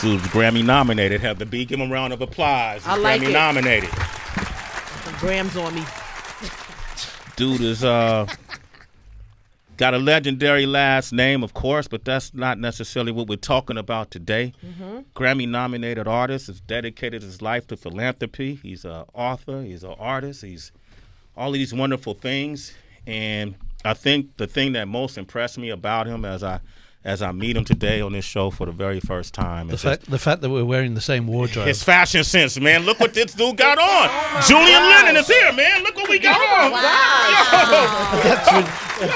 Dude's Grammy nominated. Have the B. Give him a round of applause. He's I like Grammy it. nominated. Some grams on me. Dude is got a legendary last name, of course, but that's not necessarily what we're talking about today. Grammy-nominated artist has dedicated his life to philanthropy. He's an author. He's an artist. He's all of these wonderful things. And I think the thing that most impressed me about him as I meet him today on this show for the very first time the fact that we're wearing the same wardrobe. His fashion sense, man. Look what this dude got on. Julian Lennon is here, man. Look what we got on. Wow. That's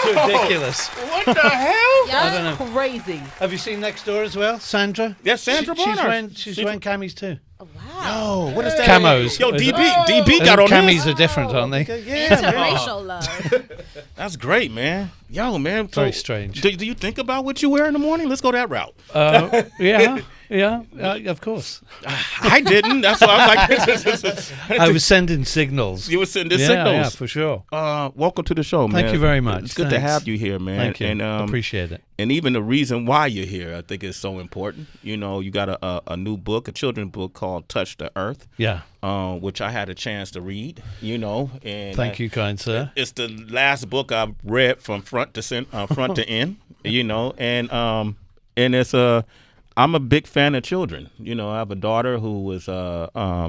ridiculous. What the hell? I don't know. Crazy. Have you seen Next Door as well, Sandra? Yes, Sandra Bonner. She's wearing camis too. Wow. Yo, what is that? Camos. Yo, DB got on camis this. are different, aren't they? Yeah, man. Interracial love. That's great, man. Yo, man. So, Very strange. Do you think about what you wear in the morning? Let's go that route. Yeah, of course. I didn't. That's why I was like, I was sending signals. You were sending Yeah, signals. for sure. Welcome to the show, man. Thank you very much. It's good to have you here, man. Thank you. And, Appreciate it. And even the reason why you're here, I think is so important. You know, you got a new book, a children's book called Touch the Earth. Yeah. Which I had a chance to read, you know. And Thank you, kind sir. It's the last book I've read from front to end, you know. And it's I'm a big fan of children. You know, I have a daughter who was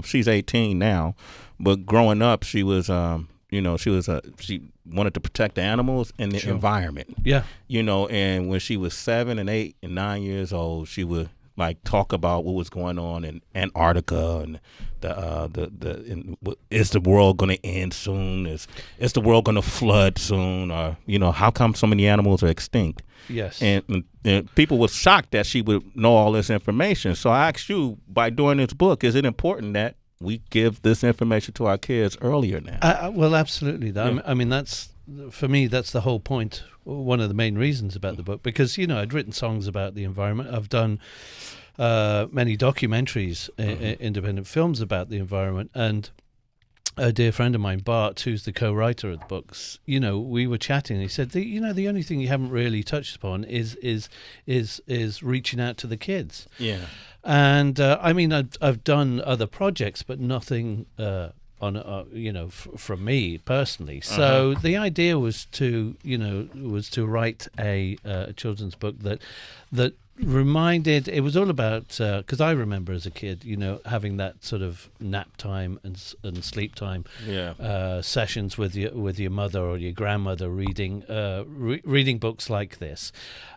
she's 18 now, but growing up she was she wanted to protect the animals and the environment. Yeah. You know, and when she was 7 and 8 and 9 years old, she would like talk about what was going on in Antarctica and is the world going to end soon? Is the world going to flood soon? Or, you know, how come so many animals are extinct? Yes. And people were shocked that she would know all this information. So I asked you, by doing this book, is it important that we give this information to our kids earlier now? Well, absolutely. I mean, for me, that's the whole point. One of the main reasons about the book, because, you know, I'd written songs about the environment. I've done many documentaries, independent films about the environment. And a dear friend of mine, Bart, who's the co-writer of the books, you know, we were chatting. And he said, the only thing you haven't really touched upon is reaching out to the kids. Yeah. And I mean, I've done other projects, but nothing from me personally. So the idea was to write a children's book that reminded. It was all about because I remember as a kid, you know, having that sort of nap time and sleep time sessions with your mother or your grandmother reading books like this,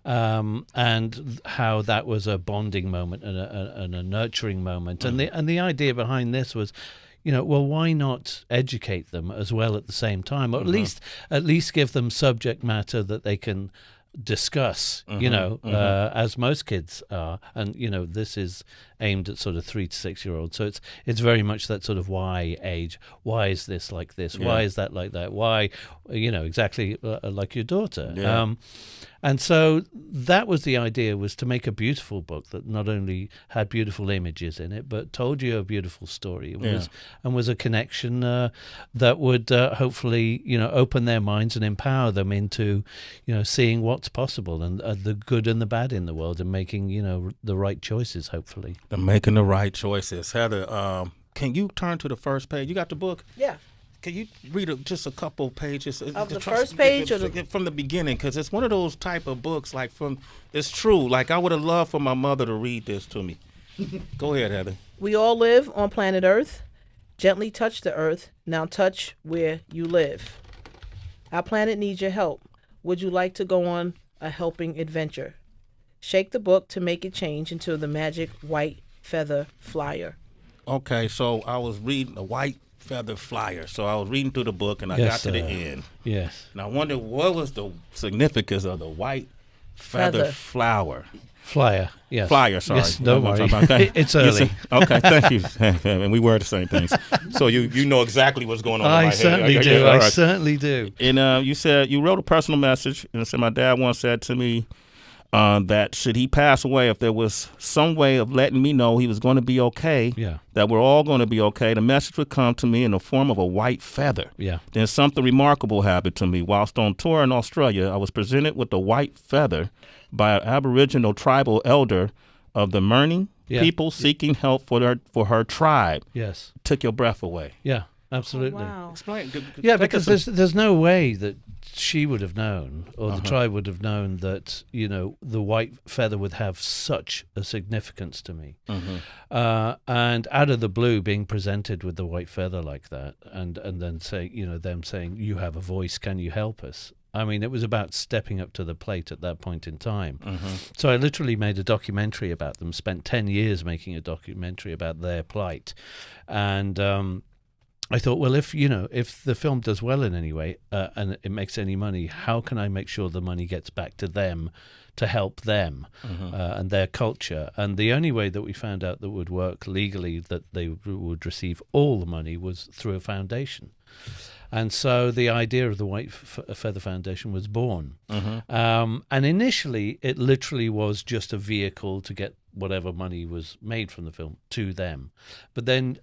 and how that was a bonding moment and a nurturing moment. And the idea behind this was, you know, well, why not educate them as well at the same time, or at least give them subject matter that they can discuss, you know, as most kids are. And, you know, this is aimed at sort of 3 to 6 year olds. So it's very much that sort of why age. Why is this like this? Yeah. Why is that like that? Why, you know, exactly like your daughter. Yeah. And so that was the idea, was to make a beautiful book that not only had beautiful images in it, but told you a beautiful story. And was a connection that would hopefully, you know, open their minds and empower them into, you know, seeing what's possible and the good and the bad in the world, and making, you know, the right choices, hopefully. They're making the right choices. Heather, can you turn to the first page? You got the book? Yeah. Can you read just a couple pages of the first page, or from the beginning? Because it's one of those type of books. Like it's true. Like I would have loved for my mother to read this to me. Go ahead, Heather. We all live on planet Earth. Gently touch the earth. Now touch where you live. Our planet needs your help. Would you like to go on a helping adventure? Shake the book to make it change into the magic white feather flyer. Okay, so I was reading the white feather flyer. So I was reading through the book and I got to the end. Yes. And I wondered, what was the significance of the white feather flyer? Yes. Flyer, sorry. Yes, don't worry. Okay. It's early. Okay, thank you. And we were the same things. So you know exactly what's going on in my head. I certainly do. And you said you wrote a personal message, and it said, my dad once said to me that should he pass away, if there was some way of letting me know he was going to be okay, that we're all going to be okay, the message would come to me in the form of a white feather. Yeah. Then something remarkable happened to me. Whilst on tour in Australia, I was presented with a white feather by an Aboriginal tribal elder of the Murning Yeah. people seeking help for her tribe. Yes. Took your breath away. Yeah. Absolutely. Oh, wow. Explain. Yeah, because there's no way that she would have known, or the tribe would have known, that the white feather would have such a significance to me. And out of the blue, being presented with the white feather like that, and then say, them saying, "You have a voice. Can you help us?" I mean, it was about stepping up to the plate at that point in time. So I literally made a documentary about them. Spent 10 years making a documentary about their plight, and I thought, well, if the film does well in any way and it makes any money, how can I make sure the money gets back to them to help them and their culture? And the only way that we found out that would work legally, that they would receive all the money, was through a foundation. And so the idea of the White Feather Foundation was born. And initially, it literally was just a vehicle to get whatever money was made from the film to them. But then,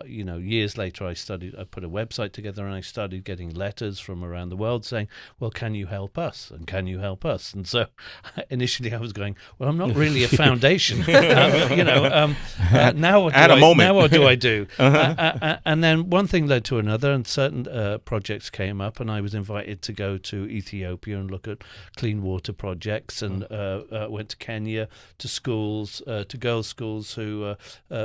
years later, I put a website together, and I started getting letters from around the world saying, well, can you help us? And can you help us? And so initially I was going, well, I'm not really a foundation. Now what do I do? And then one thing led to another, and certain projects came up, and I was invited to go to Ethiopia and look at clean water projects, and went to Kenya to schools, to girls' schools who are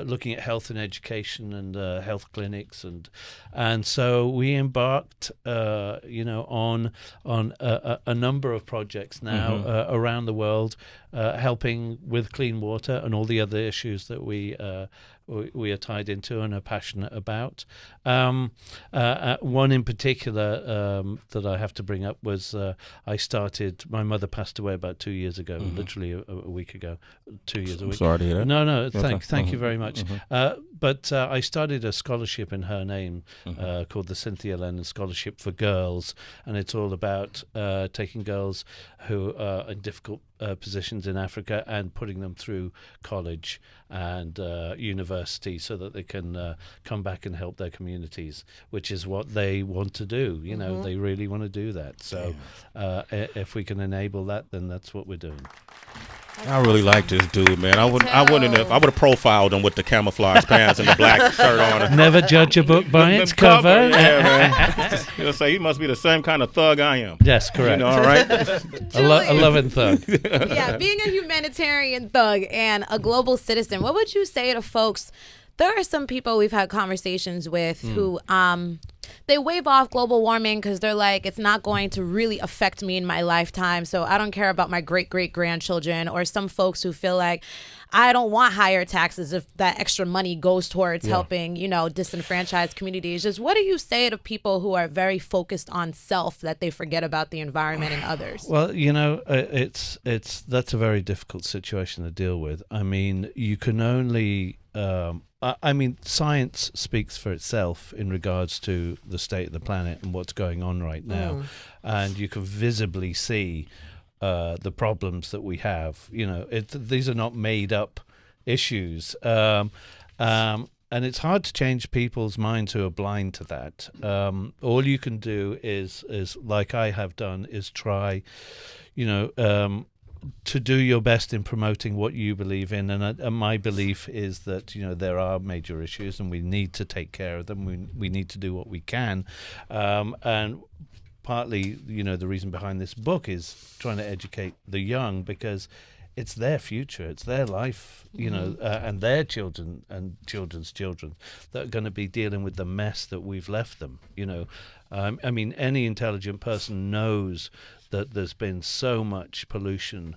looking at health and education and health clinics, and so we embarked, on a number of projects now around the world, helping with clean water and all the other issues that we are tied into and are passionate about. One in particular that I have to bring up was my mother passed away about 2 years ago, literally a week ago, 2 years a week. Sorry to hear that. No, thank you very much. But I started a scholarship in her name called the Cynthia Lennon Scholarship for Girls, and it's all about taking girls who are in difficult positions in Africa and putting them through college and university so that they can come back and help their communities, which is what they want to do. They really want to do that. So if we can enable that, then that's what we're doing. I really like this dude, man. I would have profiled him with the camouflage pants and the black shirt on. Never judge a book by its cover. Yeah, man. You'll say he must be the same kind of thug I am. Yes, correct. All right. A loving thug. Yeah, being a humanitarian thug and a global citizen, what would you say to folks? There are some people we've had conversations with who they wave off global warming because they're like, it's not going to really affect me in my lifetime, so I don't care about my great-great-grandchildren. Or some folks who feel like, I don't want higher taxes if that extra money goes towards helping, disenfranchised communities. Just what do you say to people who are very focused on self, that they forget about the environment and others? Well, that's a very difficult situation to deal with. I mean, you can only... science speaks for itself in regards to the state of the planet and what's going on right now. And you can visibly see the problems that we have. These are not made up issues. And it's hard to change people's minds who are blind to that. All you can do is like I have done, is try, to do your best in promoting what you believe in, and my belief is that there are major issues and we need to take care of them. We need to do what we can, and partly the reason behind this book is trying to educate the young, because it's their future, it's their life, and their children and children's children that are going to be dealing with the mess that we've left them. Any intelligent person knows that there's been so much pollution,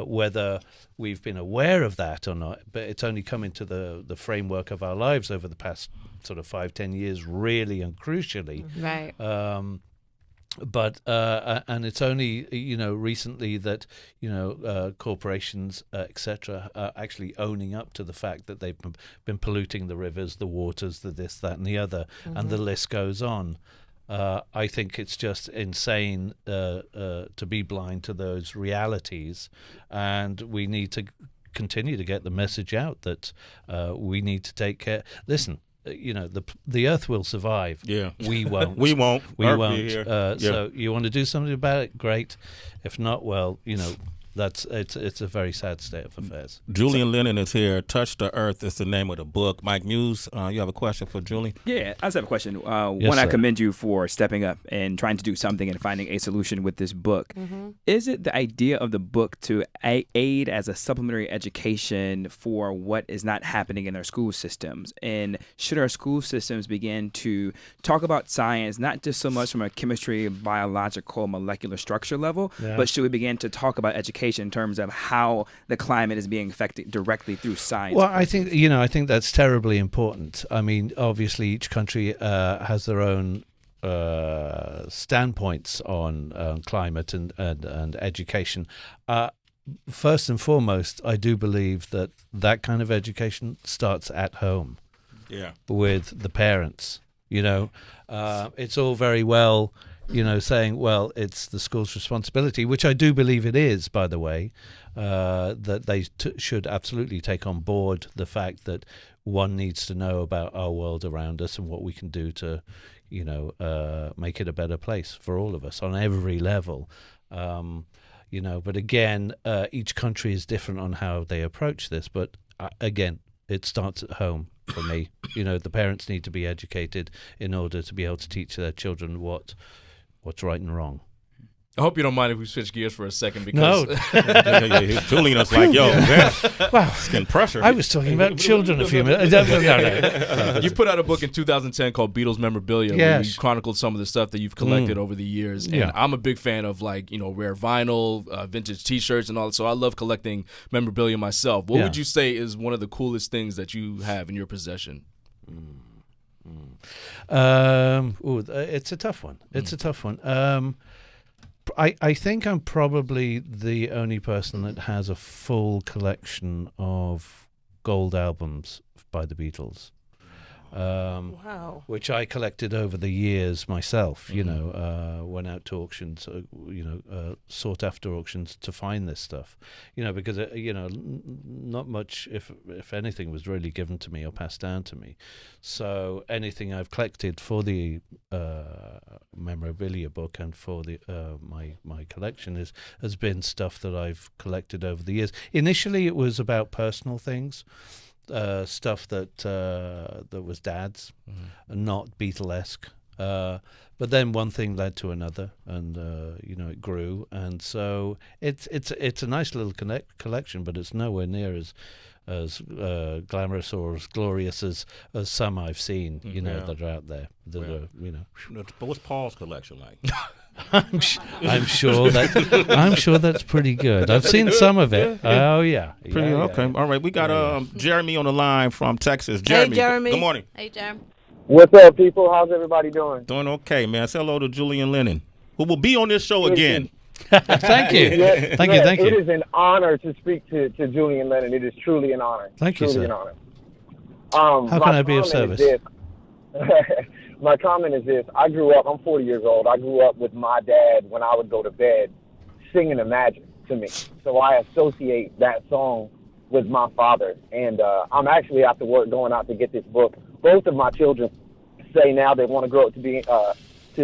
whether we've been aware of that or not, but it's only come into the framework of our lives over the past sort of 5-10 years, really and crucially. Right. But and it's only recently that corporations etc. are actually owning up to the fact that they've been polluting the rivers, the waters, the this, that, and the other, and the list goes on. I think it's just insane to be blind to those realities, and we need to continue to get the message out that we need to take care. Listen, the Earth will survive. Yeah, we won't. we won't. So you want to do something about it? Great. If not, well, it's a very sad state of affairs. Julian Lennon is here. Touch the Earth is the name of the book. Mike Muse, you have a question for Julian? Yeah, I just have a question. Yes, One, I sir. commend you for stepping up and trying to do something and finding a solution with this book. Is it the idea of the book to aid as a supplementary education for what is not happening in our school systems? And should our school systems begin to talk about science, not just so much from a chemistry, biological, molecular structure level, but should we begin to talk about education in terms of how the climate is being affected directly through science? Well, I think that's terribly important. I mean, obviously, each country has their own standpoints on climate and education. First and foremost, I do believe that kind of education starts at home. Yeah. With the parents. It's all very well, saying, well, it's the school's responsibility, which I do believe it is, by the way, that they should absolutely take on board the fact that one needs to know about our world around us and what we can do to, make it a better place for all of us on every level. But again, each country is different on how they approach this. But again, it starts at home for me. The parents need to be educated in order to be able to teach their children what's right and wrong. I hope you don't mind if we switch gears for a second because Julian is like, yo, man, Wow. it's getting pressure. I was talking about children a few minutes. No. you put out a book in 2010 called Beatles Memorabilia where you chronicled some of the stuff that you've collected over the years. And I'm a big fan of rare vinyl, vintage T-shirts and all that. So I love collecting memorabilia myself. What would you say is one of the coolest things that you have in your possession? It's a tough one. I think I'm probably the only person that has a full collection of gold albums by the Beatles. Wow. Which I collected over the years myself, went out to auctions, sought after auctions to find this stuff, because, not much, if anything, was really given to me or passed down to me. So anything I've collected for the memorabilia book and for the my collection has been stuff that I've collected over the years. Initially, it was about personal things. Stuff that was Dad's, and not Beatlesque. But then one thing led to another, and it grew, and so it's a nice little collection, but it's nowhere near as glamorous or as glorious as some I've seen, that are out there. But what's Paul's collection like? I'm sure that's pretty good. I've seen some of it. Oh yeah. Okay. All right. We got Jeremy on the line from Texas. Jeremy. Hey, Jeremy. Good morning. Hey, Jeremy. What's up, people? How's everybody doing? Doing okay, man. Say hello to Julian Lennon, who will be on this show again. Thank you. Thank you. It is an honor to speak to Julian Lennon. It is truly an honor. Thank you, truly sir. an honor. How can I be of service? My comment is this. I'm 40 years old. I grew up with my dad when I would go to bed singing Imagine to me. So I associate that song with my father. And I'm actually after work going out to get this book. Both of my children say now they want to grow up to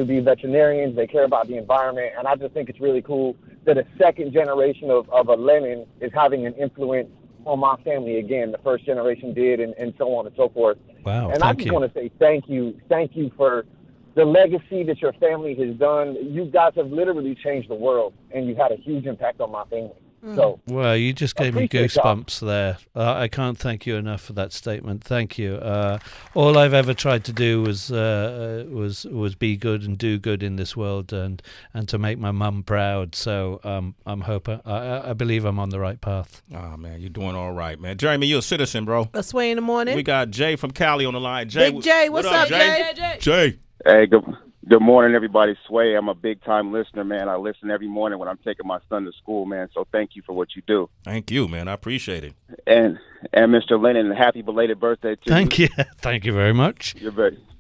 be veterinarians. They care about the environment. And I just think it's really cool that a second generation of a Lennon is having an influence on my family again. The first generation did, and so on and so forth. Wow, and I just want to say thank you for the legacy that your family has done. You guys have literally changed the world, and you've had a huge impact on my family. So, well, you just gave me goosebumps there. I can't thank you enough for that statement. Thank you. All I've ever tried to do was be good and do good in this world, and to make my mum proud. So I believe I'm on the right path. Oh man, you're doing all right, man. Jeremy, you're a citizen, bro. A Sway in the morning. We got Jay from Cali on the line. Jay, Big Jay, what's up, Jay? Jay. Hey, good morning, everybody. Sway, I'm a big-time listener, man. I listen every morning when I'm taking my son to school, man. So thank you for what you do. Thank you, man. I appreciate it. And Mr. Lennon, happy belated birthday to you. Thank you. Thank you very much.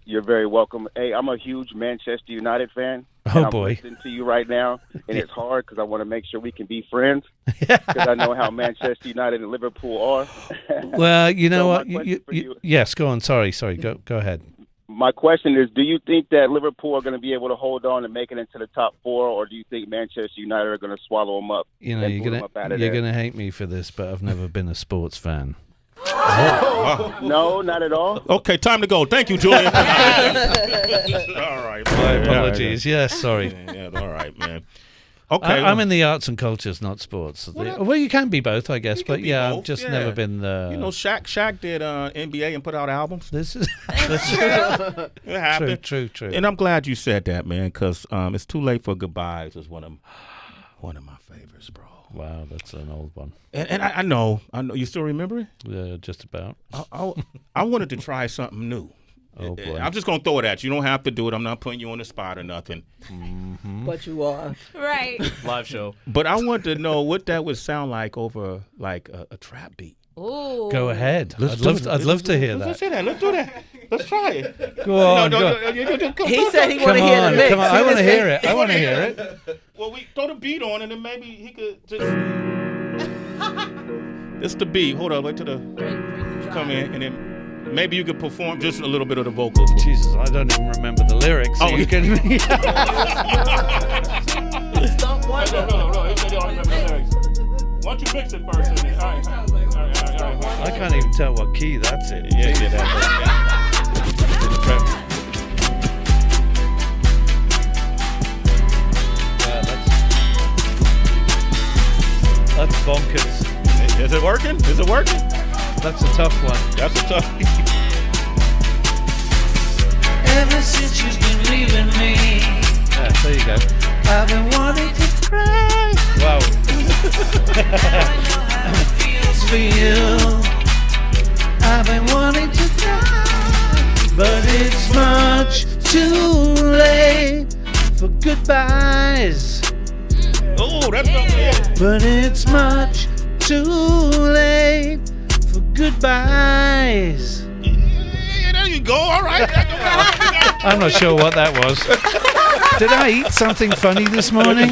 You're very welcome. Hey, I'm a huge Manchester United fan. Oh, I'm boy. listening to you right now, and it's hard because I want to make sure we can be friends because I know how Manchester United and Liverpool are. Well, you know So what? my question for you- Yes, go on. Sorry. Go ahead. My question is, do you think that Liverpool are going to be able to hold on and make it into the top 4, or do you think Manchester United are going to swallow them up? You know, you're gonna hate me for this, but I've never been a sports fan. No, not at all. Okay, time to go. Thank you, Julian. All right. My apologies. Yes, sorry. Yeah, all right, man. Okay. I'm in the arts and cultures, not sports. Well, you can be both, I guess. But yeah, I've just never been the. You know, Shaq did NBA and put out albums. This is it happened. True. And I'm glad you said that, man, because It's Too Late for Goodbyes is one of my favorites, bro. Wow, that's an old one. And I know. You still remember it? Yeah, just about. I wanted to try something new. Oh boy! I'm just gonna throw it at you. You don't have to do it. I'm not putting you on the spot or nothing. Mm-hmm. But you are. Right. Live show. But I want to know what that would sound like over like a trap beat. Ooh. Go ahead. I'd love to hear that. Let's do that. Let's try it. Go on. He said he want to hear the mix. Come on, I want to hear it. I want to hear it. Well, we throw the beat on, and then maybe he could just. It's the beat. Hold on, wait till the come in, and then. Maybe you could perform just a little bit of the vocals. Jesus, I don't even remember the lyrics. Oh, you kidding me? Don't wonder. No, I don't remember the lyrics. Why don't you mix it first? All right. I can't even tell what key that's in. Yeah. That's bonkers. Is it working? That's a tough one. Ever since you've been leaving me, Yeah, there you go. I've been wanting to cry. Wow. I know how it feels for you. I've been wanting to cry, but it's much too late for goodbyes. Oh, that's good. But it's much too late for goodbyes. Yeah, there you go. All right. I'm not sure what that was. Did I eat something funny this morning?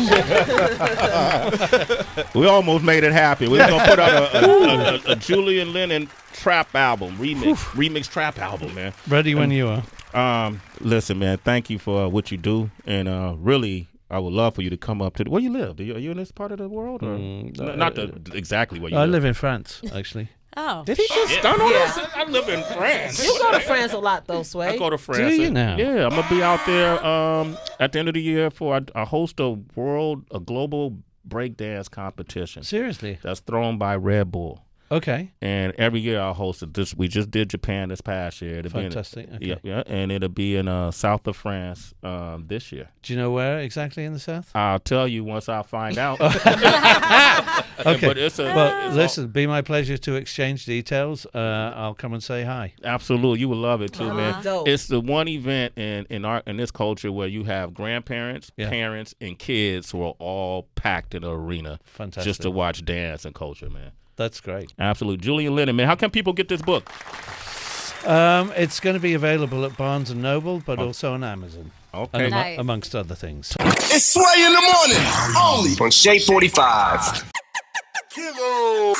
We almost made it happen. We're going to put out a Julian Lennon trap album, remix trap album, man. Ready when you are. Listen, man, thank you for what you do. And really, I would love for you to come up to where you live. Are you in this part of the world? Or not exactly where you live. I live in France, actually. Oh. Did he just stun on us? I live in France. You go to France a lot, though, Sway. I go to France. Do you now? Yeah, I'm going to be out there at the end of the year for I host a global breakdance competition. Seriously? That's thrown by Red Bull. Okay. And every year I'll host it. We just did Japan this past year. Fantastic. Okay. Yeah, and it'll be in south of France this year. Do you know where exactly in the south? I'll tell you once I find out. Okay. But listen, be my pleasure to exchange details. I'll come and say hi. Absolutely, you would love it too, man. Dope. It's the one event in this culture where you have grandparents, parents, and kids who are all packed in the arena. Fantastic. Just to watch dance and culture, man. That's great. Absolutely. Julian Lennon, man. How can people get this book? It's going to be available at Barnes & Noble, but also on Amazon. Okay. Nice. Amongst other things. It's Sway in the morning, only on Shade 45. Kilo.